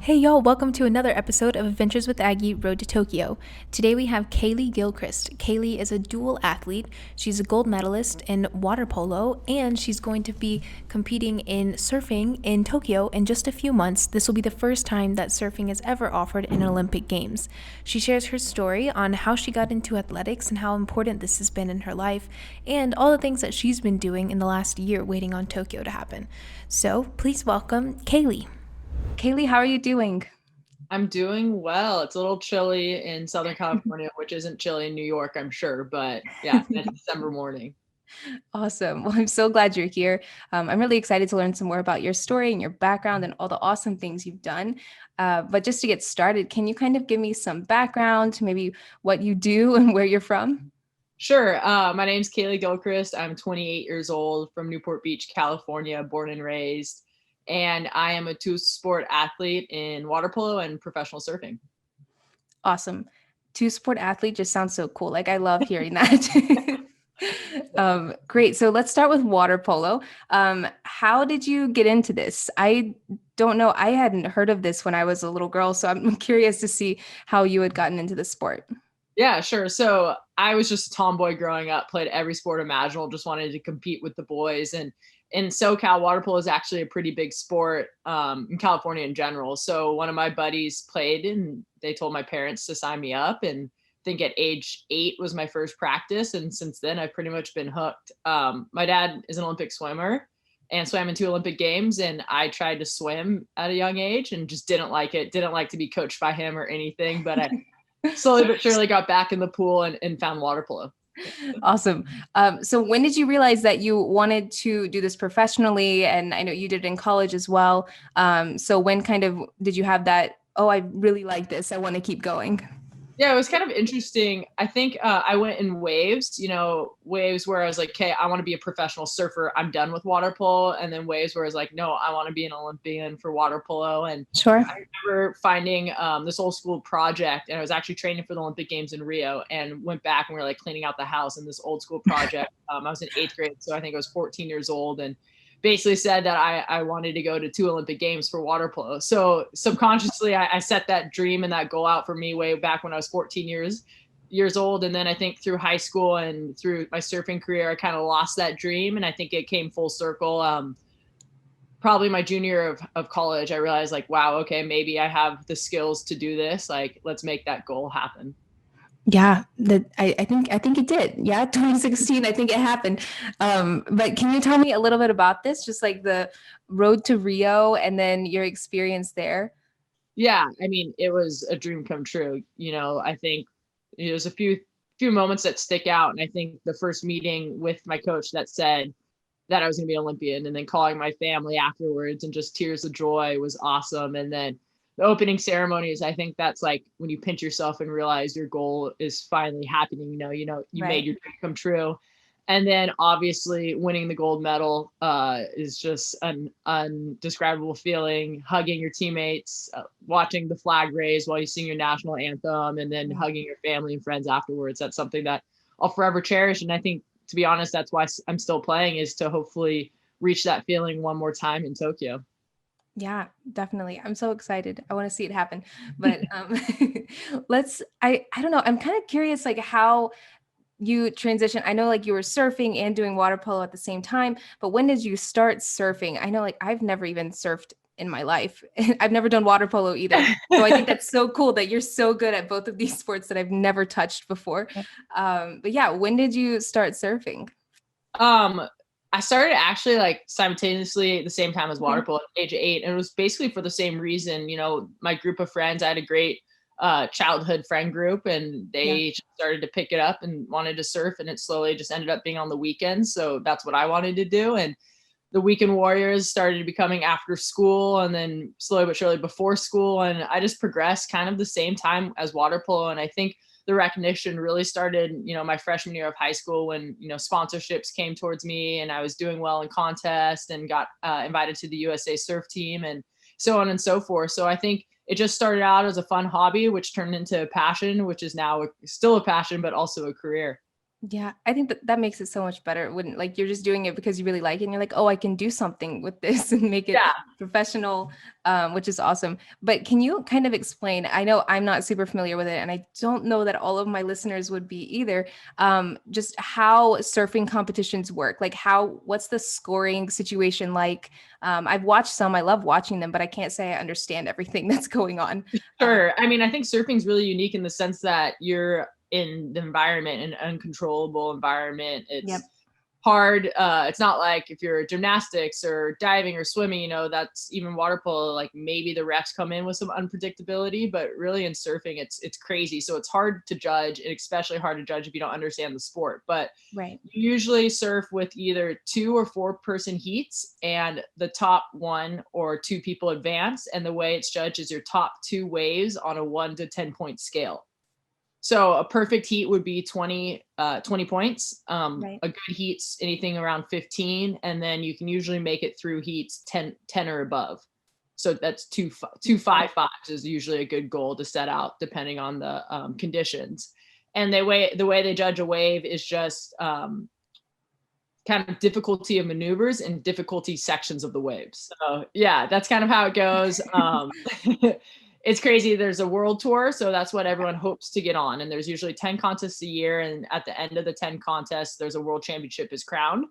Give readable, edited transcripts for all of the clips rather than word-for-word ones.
Hey y'all, welcome to another episode of Adventures with Aggie Road to Tokyo. Today we have Kaleigh Gilchrist. Kaleigh is a dual athlete. She's a gold medalist in water polo, and she's going to be competing in surfing in Tokyo in just a few months. This will be the first time that surfing is ever offered in Olympic Games. She shares her story on how she got into athletics and how important this has been in her life, and all the things that she's been doing in the last year waiting on Tokyo to happen. So please welcome Kaleigh. Kaleigh, how are you doing? I'm doing well. It's a little chilly in Southern California, which isn't chilly in New York, I'm sure. But yeah, it's December morning. Awesome. Well, I'm so glad you're here. I'm really excited to learn some more about your story and your background and all the awesome things you've done. But just to get started, can you kind of give me some background, maybe what you do and where you're from? Sure. My name's Kaleigh Gilchrist. I'm 28 years old from Newport Beach, California, born and raised. And I am a two-sport athlete in water polo and professional surfing. Awesome. Two-sport athlete just sounds so cool. Like I love hearing that. Great. So let's start with water polo. How did you get into this? I don't know. I hadn't heard of this when I was a little girl, so I'm curious to see how you had gotten into the sport. Yeah, sure. So I was just a tomboy growing up, played every sport imaginable, just wanted to compete with the boys. And in SoCal, water polo is actually a pretty big sport in California in general. So one of my buddies played and they told my parents to sign me up. And I think at age 8 was my first practice. And since then, I've pretty much been hooked. My dad is an Olympic swimmer and swam in 2 Olympic games. And I tried to swim at a young age and just didn't like it. Didn't like to be coached by him or anything, but I slowly but surely got back in the pool and found water polo. Awesome. So when did you realize that you wanted to do this professionally? And I know you did it in college as well. So when kind of did you have that, oh, I really like this, I want to keep going? Yeah, it was kind of interesting. I think I went in waves, waves where I was like, okay, I want to be a professional surfer. I'm done with water polo. And then waves where I was like, no, I want to be an Olympian for water polo. And Sure. I remember finding this old school project, and I was actually training for the Olympic Games in Rio and went back and we were like cleaning out the house in this old school project. I was in 8th grade, so I think I was 14 years old. And basically said that I wanted to go to 2 Olympic Games for water polo. So subconsciously, I set that dream and that goal out for me way back when I was 14 years old. And then I think through high school and through my surfing career, I kind of lost that dream. And I think it came full circle. Probably my junior year of college, I realized like, wow, okay, maybe I have the skills to do this. Like, let's make that goal happen. Yeah, that I think it did. Yeah, 2016, I think it happened. But can you tell me a little bit about this? Just like the road to Rio and then your experience there. Yeah, I mean, it was a dream come true. I think there's a few moments that stick out, and I think the first meeting with my coach that said that I was going to be an Olympian, and then calling my family afterwards and just tears of joy was awesome. And then the opening ceremonies, I think that's like when you pinch yourself and realize your goal is finally happening. You made Right. your dream come true. And then obviously winning the gold medal is just an undescribable feeling. Hugging your teammates, watching the flag raise while you sing your national anthem, and then hugging your family and friends afterwards. That's something that I'll forever cherish. And I think, to be honest, that's why I'm still playing, is to hopefully reach that feeling one more time in Tokyo. Yeah, definitely. I'm so excited. I want to see it happen. But I don't know. I'm kind of curious like how you transition. I know like you were surfing and doing water polo at the same time, but when did you start surfing? I know like I've never even surfed in my life. I've never done water polo either. So I think that's so cool that you're so good at both of these sports that I've never touched before. But yeah, when did you start surfing? Um, I started actually like simultaneously at the same time as water Okay. polo at age 8, and it was basically for the same reason. My group of friends, I had a great childhood friend group, and Yeah. they started to pick it up and wanted to surf, and it slowly just ended up being on the weekends. So that's what I wanted to do, and the weekend warriors started becoming after school, and then slowly but surely before school, and I just progressed kind of the same time as water polo. And I think the recognition really started my freshman year of high school, when sponsorships came towards me and I was doing well in contests and got invited to the USA surf team and so on and so forth. So I think it just started out as a fun hobby, which turned into a passion, which is now still a passion but also a career. Yeah, I think that makes it so much better when like you're just doing it because you really like it and you're like, oh, I can do something with this and make it Yeah. professional, which is awesome. But can you kind of explain? I know I'm not super familiar with it, and I don't know that all of my listeners would be either. Just how surfing competitions work, like what's the scoring situation like? I've watched some, I love watching them, but I can't say I understand everything that's going on. Sure. I mean, I think surfing is really unique in the sense that you're in the environment, an uncontrollable environment. Yep. It's hard. It's not like if you're gymnastics or diving or swimming, that's even water polo, like maybe the refs come in with some unpredictability, but really in surfing, it's crazy. So it's hard to judge, and especially hard to judge if you don't understand the sport. But Right. you usually surf with either 2 or 4 person heats, and the top 1 or 2 people advance. And the way it's judged is your top 2 waves on a 1 to 10 point scale. So a perfect heat would be 20 points. Right. A good heat's anything around 15, and then you can usually make it through heats 10 or above. So that's two 5-5s is usually a good goal to set out depending on the conditions. And the way they judge a wave is just kind of difficulty of maneuvers and difficulty sections of the waves. So yeah, that's kind of how it goes. It's crazy. There's a world tour, so that's what everyone hopes to get on. And there's usually 10 contests a year, and at the end of the 10 contests, there's a world championship is crowned.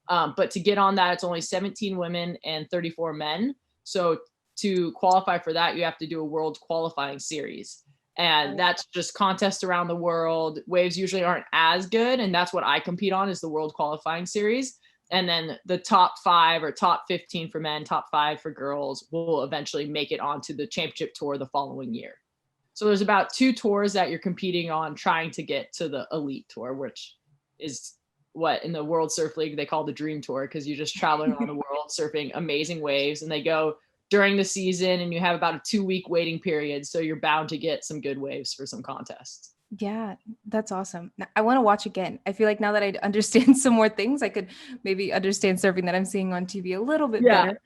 But to get on that, it's only 17 women and 34 men. So to qualify for that, you have to do a world qualifying series. And that's just contests around the world. Waves usually aren't as good, and that's what I compete on, is the world qualifying series. And then the top 5 or top 15 for men, top 5 for girls will eventually make it onto the championship tour the following year. So there's about 2 tours that you're competing on, trying to get to the elite tour, which is what in the World Surf League they call the dream tour, because you're just traveling around the world surfing amazing waves, and they go during the season, and you have about a 2-week waiting period. So you're bound to get some good waves for some contests. Yeah, that's awesome. I want to watch again. I feel like now that I understand some more things, I could maybe understand surfing that I'm seeing on TV a little bit better.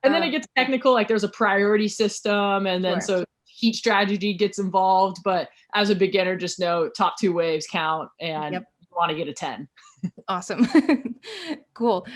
And then it gets technical, like there's a priority system, and then Sure. so heat strategy gets involved. But as a beginner, just know top 2 waves count, and Yep. you want to get a 10. Awesome. Cool.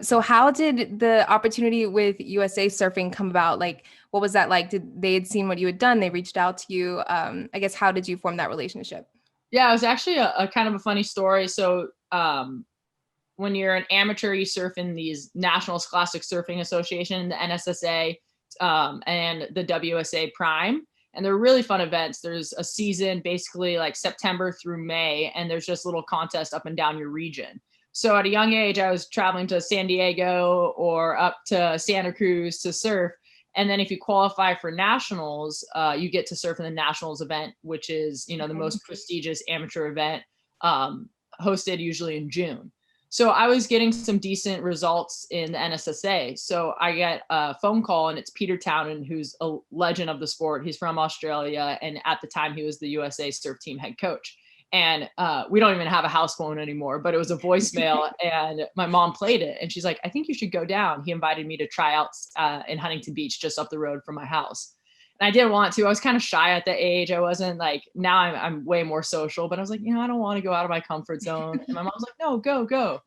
So how did the opportunity with USA Surfing come about? Like, what was that like? Did they had seen what you had done? They reached out to you. I guess, how did you form that relationship? Yeah, it was actually a kind of a funny story. So when you're an amateur, you surf in these National Scholastic Surfing Association, the NSSA, and the WSA Prime. And they're really fun events. There's a season basically like September through May, and there's just little contests up and down your region. So at a young age, I was traveling to San Diego or up to Santa Cruz to surf. And then if you qualify for nationals, you get to surf in the nationals event, which is, the most prestigious amateur event, hosted usually in June. So I was getting some decent results in the NSSA. So I get a phone call, and it's Peter Townend, who's a legend of the sport. He's from Australia, and at the time he was the USA surf team head coach. And we don't even have a house phone anymore, but it was a voicemail, and my mom played it, and she's like, I think you should go down. He invited me to tryouts in Huntington Beach, just up the road from my house. And I didn't want to. I was kind of shy at the age. I wasn't like, now I'm way more social, but I was like, I don't want to go out of my comfort zone. And my mom was like, no, go.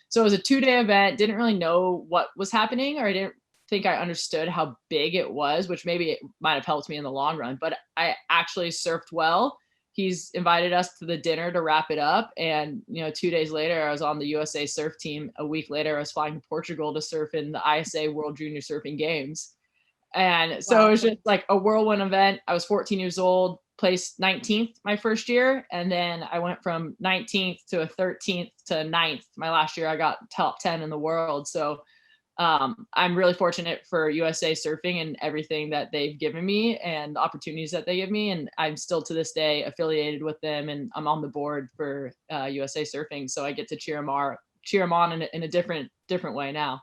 So it was a 2-day event. Didn't really know what was happening, or I didn't think I understood how big it was, which maybe it might have helped me in the long run, but I actually surfed well. He's invited us to the dinner to wrap it up. And, 2 days later, I was on the USA surf team. A week later, I was flying to Portugal to surf in the ISA World Junior Surfing Games. And so It was just like a whirlwind event. I was 14 years old, placed 19th my first year. And then I went from 19th to a 13th to 9th. My last year, I got top 10 in the world. So I'm really fortunate for USA Surfing and everything that they've given me and the opportunities that they give me. And I'm still to this day affiliated with them, and I'm on the board for USA Surfing. So I get to cheer them on in a different way now.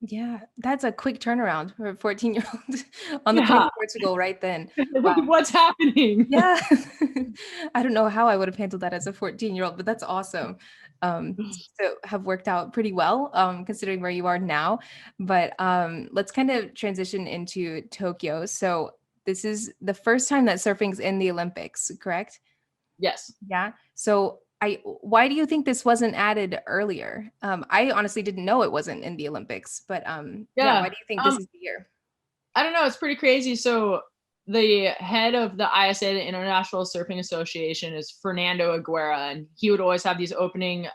Yeah, that's a quick turnaround for a 14-year-old on the plane to Portugal right then. Wow. What's happening? Yeah. I don't know how I would have handled that as a 14-year-old, but that's awesome. So have worked out pretty well, considering where you are now. But let's kind of transition into Tokyo. So this is the first time that surfing's in the Olympics, correct? Yes. Yeah. So why do you think this wasn't added earlier? I honestly didn't know it wasn't in the Olympics, but yeah, why Yeah. do you think this is the year? I don't know. It's pretty crazy. So the head of the ISA, the International Surfing Association, is Fernando Aguera, and he would always have these opening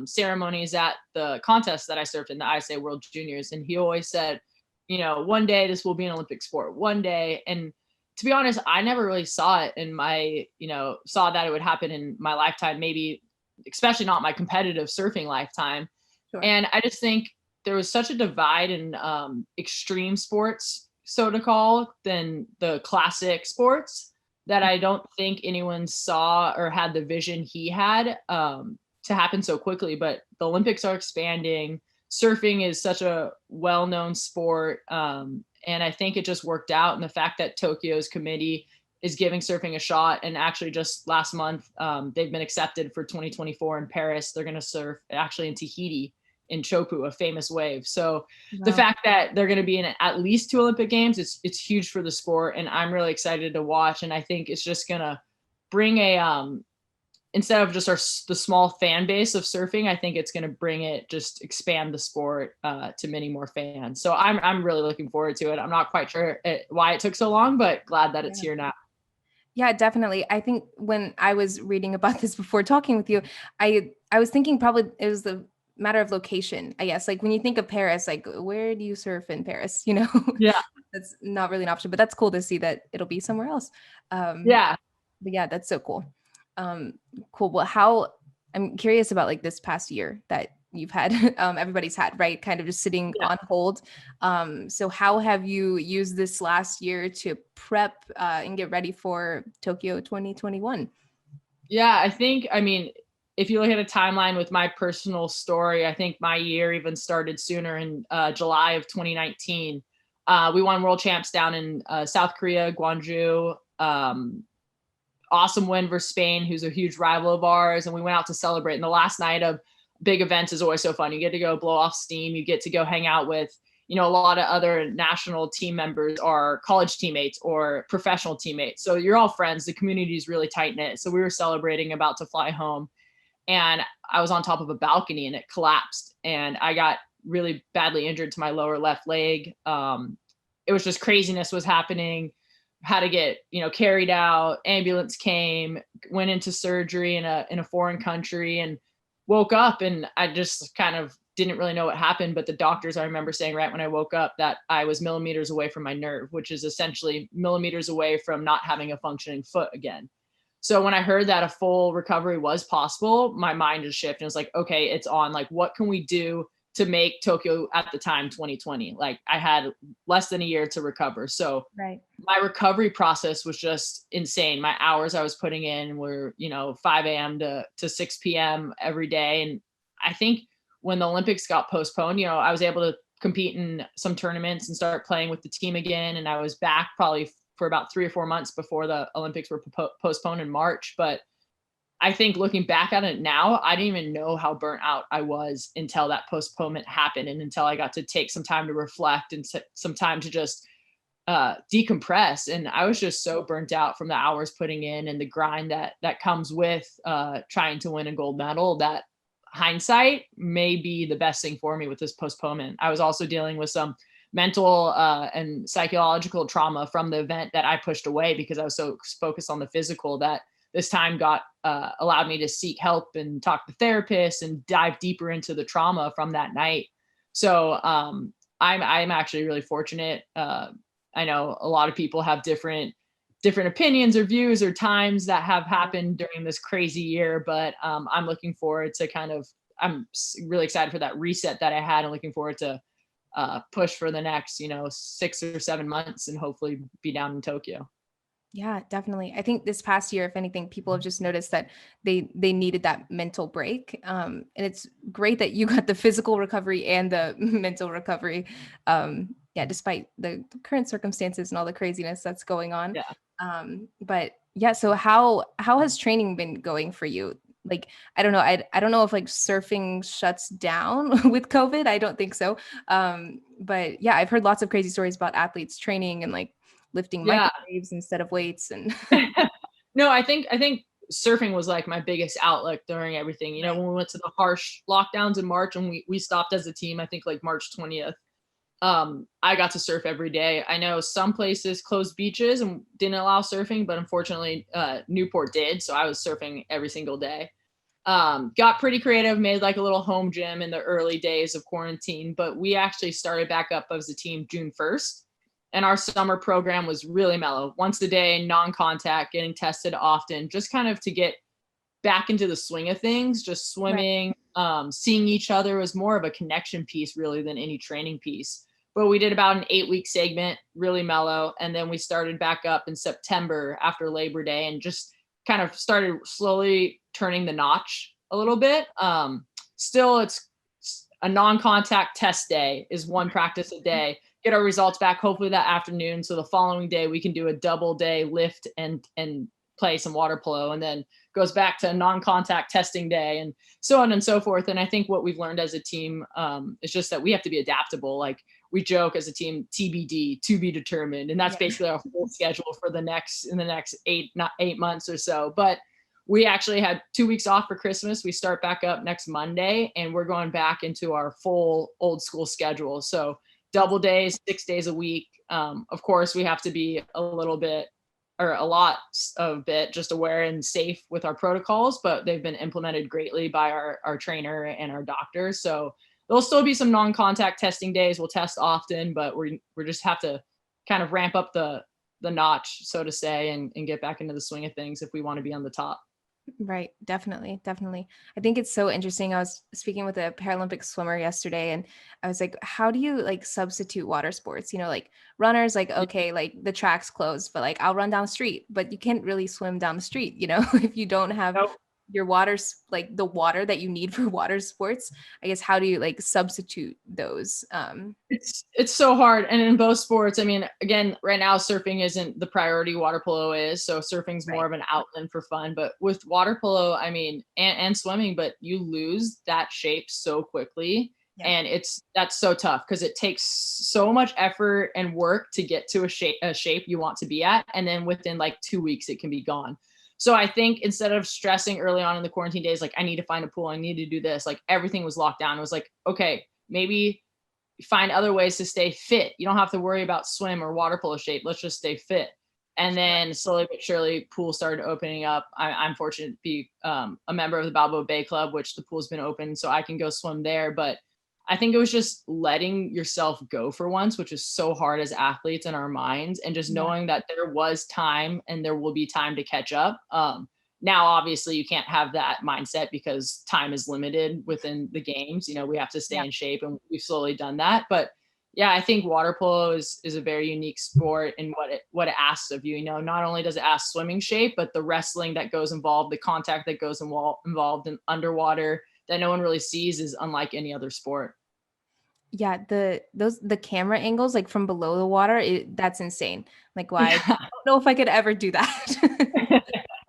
ceremonies at the contest that I surfed in, the ISA World Juniors, and he always said, one day this will be an Olympic sport, one day. And to be honest, I never really saw it in my, saw that it would happen in my lifetime, maybe, especially not my competitive surfing lifetime. Sure. And I just think there was such a divide in extreme sports, so to call, than the classic sports, that I don't think anyone saw or had the vision he had to happen so quickly. But the Olympics are expanding. Surfing is such a well-known sport. And I think it just worked out. And the fact that Tokyo's committee is giving surfing a shot. And actually just last month, they've been accepted for 2024 in Paris. They're going to surf actually in Tahiti, in Chopu, a famous wave. So the fact that they're going to be in at least 2 Olympic Games, it's huge for the sport, and I'm really excited to watch. And I think it's just going to bring instead of just the small fan base of surfing, I think it's going to expand the sport to many more fans. So I'm really looking forward to it. I'm not quite sure why it took so long, but glad that it's here now. Yeah, definitely. I think when I was reading about this before talking with you, I was thinking probably it was the matter of location, I guess. Like when you think of Paris, like where do you surf in Paris? Yeah. That's not really an option, but that's cool to see that it'll be somewhere else. Yeah. But yeah, that's so cool. Cool. Well, I'm curious about like this past year that you've had, everybody's had, right? Kind of just sitting on hold. So how have you used this last year to prep and get ready for Tokyo 2021? Yeah, if you look at a timeline with my personal story, I think my year even started sooner in July of 2019. We won world champs down in South Korea, Gwangju. Awesome win versus Spain, who's a huge rival of ours. And we went out to celebrate. And the last night of big events is always so fun. You get to go blow off steam. You get to go hang out with, a lot of other national team members or college teammates or professional teammates. So you're all friends. The community is really tight knit. So we were celebrating, about to fly home. And I was on top of a balcony and it collapsed. And I got really badly injured to my lower left leg. It was just craziness was happening. Had to get, carried out. Ambulance came, went into surgery in a foreign country, and woke up. And I just kind of didn't really know what happened. But the doctors, I remember saying right when I woke up that I was millimeters away from my nerve, which is essentially millimeters away from not having a functioning foot again. So when I heard that a full recovery was possible, my mind just shifted. It was like, okay, it's on. Like, what can we do to make Tokyo at the time 2020? Like, I had less than a year to recover. So my recovery process was just insane. My hours I was putting in were, 5 a.m. to 6 p.m. every day. And I think when the Olympics got postponed, I was able to compete in some tournaments and start playing with the team again. And I was back probably for about 3 or 4 months before the Olympics were postponed in March. But I think looking back at it now, I didn't even know how burnt out I was until that postponement happened, and until I got to take some time to reflect and some time to just decompress. And I was just so burnt out from the hours putting in and the grind that comes with trying to win a gold medal, that hindsight may be the best thing for me with this postponement. I was also dealing with some mental and psychological trauma from the event that I pushed away because I was so focused on the physical, that this time allowed me to seek help and talk to therapists and dive deeper into the trauma from that night. So I'm actually really fortunate. I know a lot of people have different opinions or views or times that have happened during this crazy year, but I'm looking forward to I'm really excited for that reset that I had, and looking forward to push for the next 6 or 7 months and hopefully be down in Tokyo. Yeah, definitely. I think this past year, if anything, people have just noticed that they needed that mental break. And it's great that you got the physical recovery and the mental recovery. Yeah, despite the current circumstances and all the craziness that's going on. Yeah. But yeah, so how has training been going for you? Like, I don't know. I don't know if like surfing shuts down with COVID. I don't think so. But yeah, I've heard lots of crazy stories about athletes training and like lifting microwaves instead of weights. And no, I think surfing was like my biggest outlet during everything. You know, when we went to the harsh lockdowns in March and we stopped as a team, I think like March 20th. I got to surf every day. I know some places closed beaches and didn't allow surfing, but unfortunately, Newport did. So I was surfing every single day. Got pretty creative, made like a little home gym in the early days of quarantine, but we actually started back up as a team June 1st. And our summer program was really mellow. Once a day, non-contact, getting tested often, just kind of to get back into the swing of things, just swimming, seeing each other was more of a connection piece really than any training piece. But we did about an 8-week segment, really mellow. And then we started back up in September after Labor Day and just kind of started slowly turning the notch a little bit. Still, it's a non-contact test day is one practice a day. Get our results back hopefully that afternoon. So the following day we can do a double day lift and play some water polo, and then goes back to a non-contact testing day and so on and so forth. And I think what we've learned as a team is just that we have to be adaptable. Like we joke as a team, TBD, to be determined. And that's basically our full schedule for in the next 8 months or so. But we actually had 2 weeks off for Christmas. We start back up next Monday and we're going back into our full old school schedule. So double days, 6 days a week. Of course, we have to be a lot of bit just aware and safe with our protocols, but they've been implemented greatly by our trainer and our doctor. So there'll still be some non-contact testing days. We'll test often, but we just have to kind of ramp up the notch, so to say, and get back into the swing of things if we want to be on the top. Right. Definitely. Definitely. I think it's so interesting. I was speaking with a Paralympic swimmer yesterday and I was like, how do you like substitute water sports? You know, like runners, like, okay, like the track's closed, but like I'll run down the street, but you can't really swim down the street, you know, if you don't have your waters, like the water that you need for water sports. I guess, how do you like substitute those? It's so hard. And in both sports, I mean, again, right now surfing isn't the priority, water polo is. So surfing's more of an outlet for fun. But with water polo, I mean, and swimming, but you lose that shape so quickly. Yeah. And that's so tough because it takes so much effort and work to get to a shape you want to be at. And then within like 2 weeks, it can be gone. So I think instead of stressing early on in the quarantine days, like I need to find a pool, I need to do this, like everything was locked down. It was like, okay, maybe find other ways to stay fit. You don't have to worry about swim or water polo shape. Let's just stay fit. And then slowly but surely, pools started opening up. I'm fortunate to be a member of the Balboa Bay Club, which the pool's been open, so I can go swim there. But I think it was just letting yourself go for once, which is so hard as athletes in our minds, and just knowing that there was time and there will be time to catch up. Now, obviously, you can't have that mindset because time is limited within the games. You know, we have to stay in shape, and we've slowly done that. But yeah, I think water polo is a very unique sport in what it asks of you. You know, not only does it ask swimming shape, but the wrestling that goes involved, the contact that goes involved in underwater that no one really sees is unlike any other sport. Yeah, the camera angles like from below the water, that's insane. Like, why? I don't know if I could ever do that.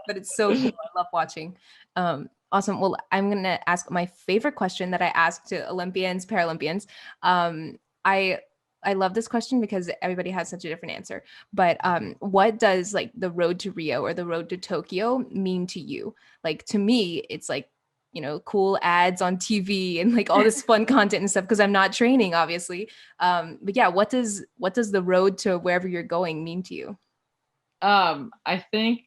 But it's so cool. I love watching. Awesome. Well, I'm gonna ask my favorite question that I ask to Olympians, Paralympians. I love this question because everybody has such a different answer. But what does like the road to Rio or the road to Tokyo mean to you? Like to me, it's like, you know, cool ads on TV and like all this fun content and stuff because I'm not training, obviously. But yeah, what does the road to wherever you're going mean to you? I think,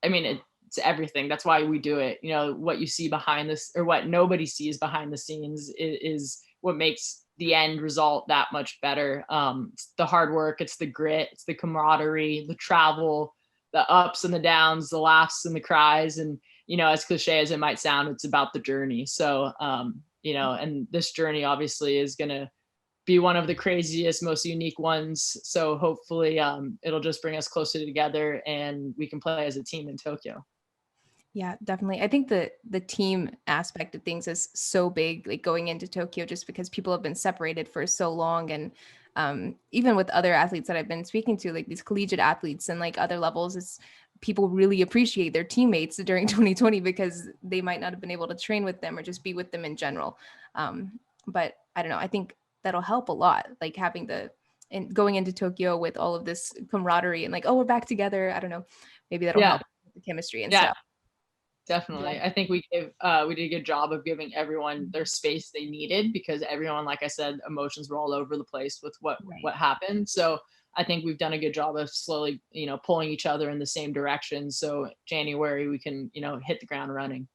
I mean, it's everything. That's why we do it. You know, what you see behind this or what nobody sees behind the scenes is what makes the end result that much better. It's the hard work, it's the grit, it's the camaraderie, the travel, the ups and the downs, the laughs and the cries. And, you know, as cliche as it might sound, it's about the journey. So, you know, and this journey obviously is going to be one of the craziest, most unique ones. So hopefully it'll just bring us closer together and we can play as a team in Tokyo. Yeah, definitely. I think the team aspect of things is so big, like going into Tokyo, just because people have been separated for so long. And even with other athletes that I've been speaking to, like these collegiate athletes and like other levels, it's people really appreciate their teammates during 2020 because they might not have been able to train with them or just be with them in general. But I don't know. I think that'll help a lot, like having and going into Tokyo with all of this camaraderie and like, oh, we're back together. I don't know. Maybe that'll help with the chemistry and stuff. Definitely. I think we did a good job of giving everyone their space they needed, because everyone, like I said, emotions were all over the place with Right. what happened. So I think we've done a good job of slowly, pulling each other in the same direction. So January we can, hit the ground running.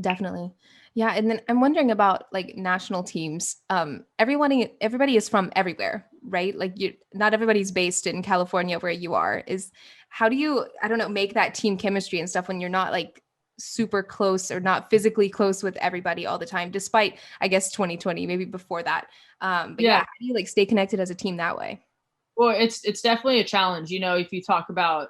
Definitely. Yeah. And then I'm wondering about like national teams. Everybody is from everywhere, right? Like not everybody's based in California where you are. How do you, I don't know, make that team chemistry and stuff when you're not like super close or not physically close with everybody all the time, despite I guess 2020, maybe before that. But yeah, Yeah. how do you like stay connected as a team that way? Well, it's definitely a challenge. If you talk about,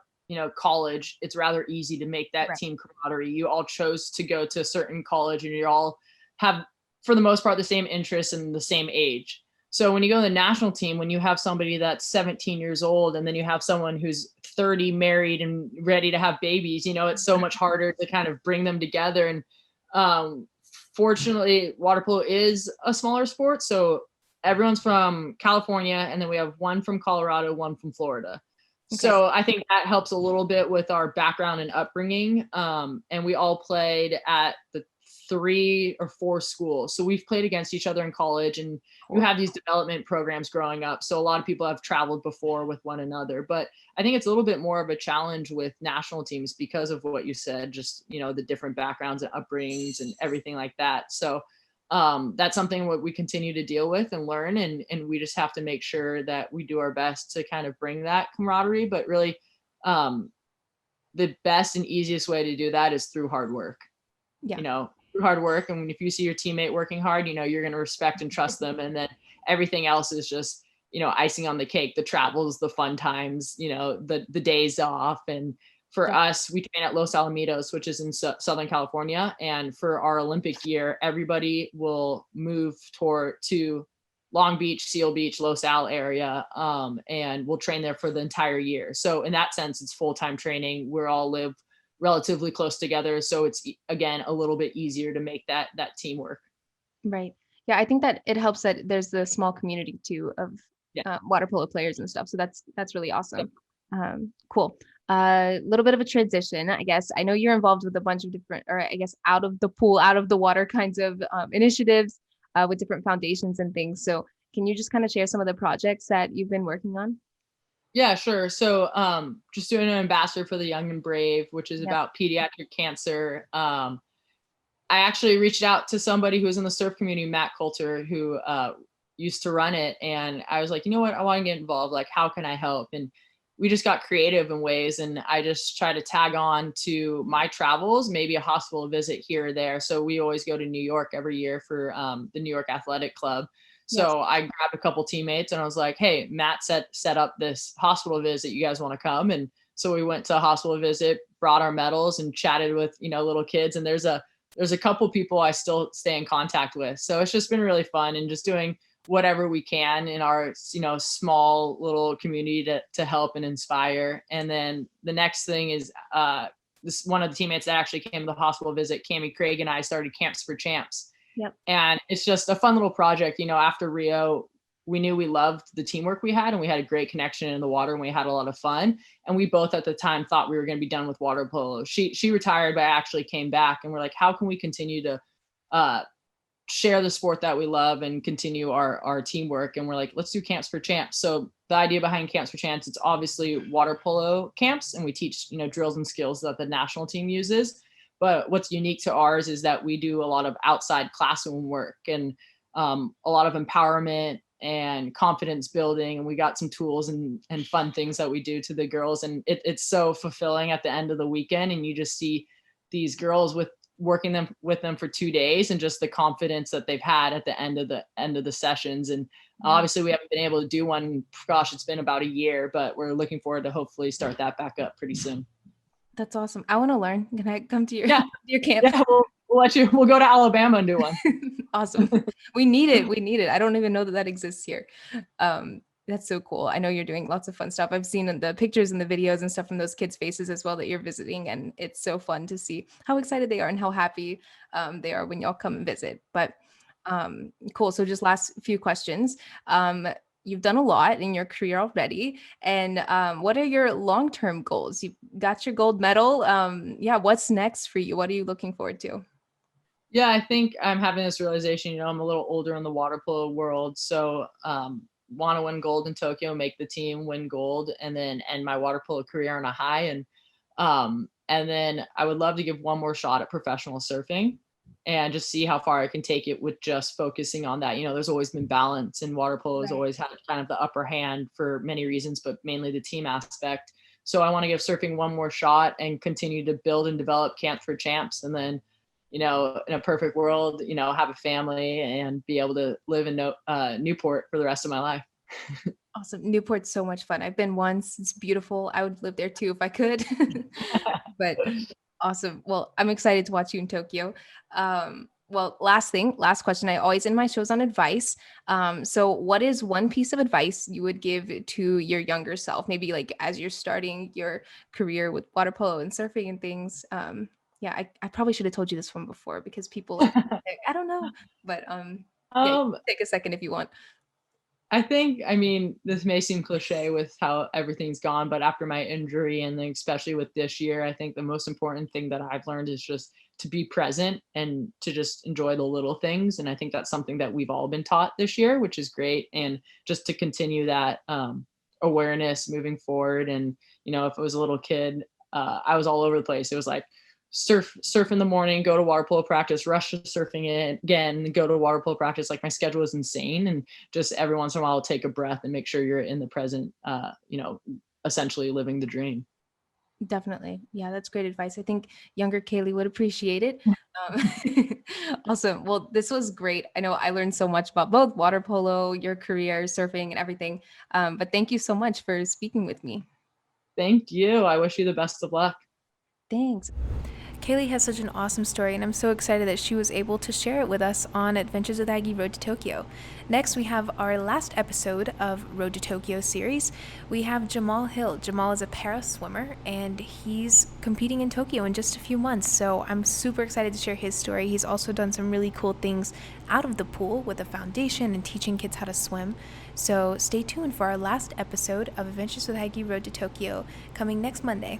college, it's rather easy to make that Right. team camaraderie. You all chose to go to a certain college and you all have, for the most part, the same interests and the same age. So when you go to the national team, when you have somebody that's 17 years old and then you have someone who's 30, married and ready to have babies, it's so much harder to kind of bring them together. And fortunately, water polo is a smaller sport. So everyone's from California, and then we have one from Colorado, one from Florida. Okay. So I think that helps a little bit with our background and upbringing. And we all played at the 3 or 4 schools. So we've played against each other in college, and you have these development programs growing up. So a lot of people have traveled before with one another, but I think it's a little bit more of a challenge with national teams because of what you said, just, the different backgrounds and upbringings and everything like that. So that's something what we continue to deal with and learn, and we just have to make sure that we do our best to kind of bring that camaraderie. But really, the best and easiest way to do that is through hard work. Yeah. Through hard work, and if you see your teammate working hard, you're going to respect and trust them, and then everything else is just, icing on the cake. The travels, the fun times, the days off. And for us, we train at Los Alamitos, which is in Southern California. And for our Olympic year, everybody will move to Long Beach, Seal Beach, Los Al area. And we'll train there for the entire year. So in that sense, it's full-time training. We're all live relatively close together. So it's, again, a little bit easier to make that teamwork. Right. Yeah, I think that it helps that there's the small community too of water polo players and stuff. So that's really awesome. Cool. A little bit of a transition, I guess. I know you're involved with a bunch of different, or I guess out of the pool, out of the water kinds of initiatives with different foundations and things. So can you just kind of share some of the projects that you've been working on? Yeah, sure. So just doing an ambassador for the Young and Brave, which is about pediatric cancer. I actually reached out to somebody who was in the surf community, Matt Coulter, who used to run it. And I was like, you know what, I want to get involved. Like, how can I help? And we just got creative in ways. And I just try to tag on to my travels, maybe a hospital visit here or there. So we always go to New York every year for the New York Athletic Club. So I grabbed a couple teammates and I was like, hey, Matt set up this hospital visit. You guys want to come? And so we went to a hospital visit, brought our medals and chatted with, little kids. And there's a couple people I still stay in contact with. So it's just been really fun, and just doing whatever we can in our, small little community to help and inspire. And then the next thing is this one of the teammates that actually came to the hospital visit, Cammie Craig, and I started Camps for Champs. Yep. And it's just a fun little project. After Rio, we knew we loved the teamwork we had, and we had a great connection in the water, and we had a lot of fun. And we both at the time thought we were going to be done with water polo. She retired, but actually came back, and we're like, how can we continue to share the sport that we love and continue our teamwork? And we're like, let's do Camps for Champs. So the idea behind Camps for Champs, it's obviously water polo camps, and we teach, drills and skills that the national team uses. But what's unique to ours is that we do a lot of outside classroom work and a lot of empowerment and confidence building. And we got some tools and fun things that we do to the girls. And it's so fulfilling at the end of the weekend. And you just see these girls working with them for 2 days, and just the confidence that they've had at the end of the sessions. And obviously we haven't been able to do one. Gosh, it's been about a year, but we're looking forward to hopefully start that back up pretty soon. That's awesome. I want to learn. Can I come to your camp? Yeah, we'll let you. We'll go to Alabama and do one. Awesome. We need it. I don't even know that exists here. That's so cool. I know you're doing lots of fun stuff. I've seen the pictures and the videos and stuff from those kids' faces as well that you're visiting, and it's so fun to see how excited they are and how happy they are when y'all come and visit. But cool. So just last few questions. you've done a lot in your career already. And what are your long-term goals? You got your gold medal. Yeah, what's next for you? What are you looking forward to? Yeah, I think I'm having this realization, I'm a little older in the water polo world. So want to win gold in Tokyo, make the team, win gold, and then end my water polo career on a high. And then I would love to give one more shot at professional surfing and just see how far I can take it with just focusing on that. There's always been balance, and water polo has Right. always had kind of the upper hand for many reasons, but mainly the team aspect. So I want to give surfing one more shot and continue to build and develop camps for champs. And then, in a perfect world, have a family and be able to live in Newport for the rest of my life. Awesome. Newport's so much fun. I've been once. It's beautiful. I would live there too if I could. But awesome. Well, I'm excited to watch you in Tokyo. Well, last question. I always end my shows on advice. So what is one piece of advice you would give to your younger self? Maybe like as you're starting your career with water polo and surfing and things. Yeah, I probably should have told you this one before because people like, I don't know. But yeah, you um, can take a second if you want. I think, this may seem cliche with how everything's gone, but after my injury, and then especially with this year, I think the most important thing that I've learned is just to be present and to just enjoy the little things. And I think that's something that we've all been taught this year, which is great. And just to continue that awareness moving forward. And, if it was a little kid, I was all over the place. It was like, surf in the morning, go to water polo practice, rush to surfing it again, go to water polo practice. Like, my schedule was insane. And just every once in a while, take a breath and make sure you're in the present, essentially living the dream. Definitely. Yeah, that's great advice. I think younger Kaleigh would appreciate it. Um, awesome. Well, this was great. I know I learned so much about both water polo, your career, surfing, and everything. But thank you so much for speaking with me. Thank you. I wish you the best of luck. Thanks. Kaleigh has such an awesome story, and I'm so excited that she was able to share it with us on Adventures with Aggie Road to Tokyo. Next, we have our last episode of Road to Tokyo series. We have Jamal Hill. Jamal is a para swimmer, and he's competing in Tokyo in just a few months, so I'm super excited to share his story. He's also done some really cool things out of the pool with a foundation and teaching kids how to swim. So stay tuned for our last episode of Adventures with Aggie Road to Tokyo, coming next Monday.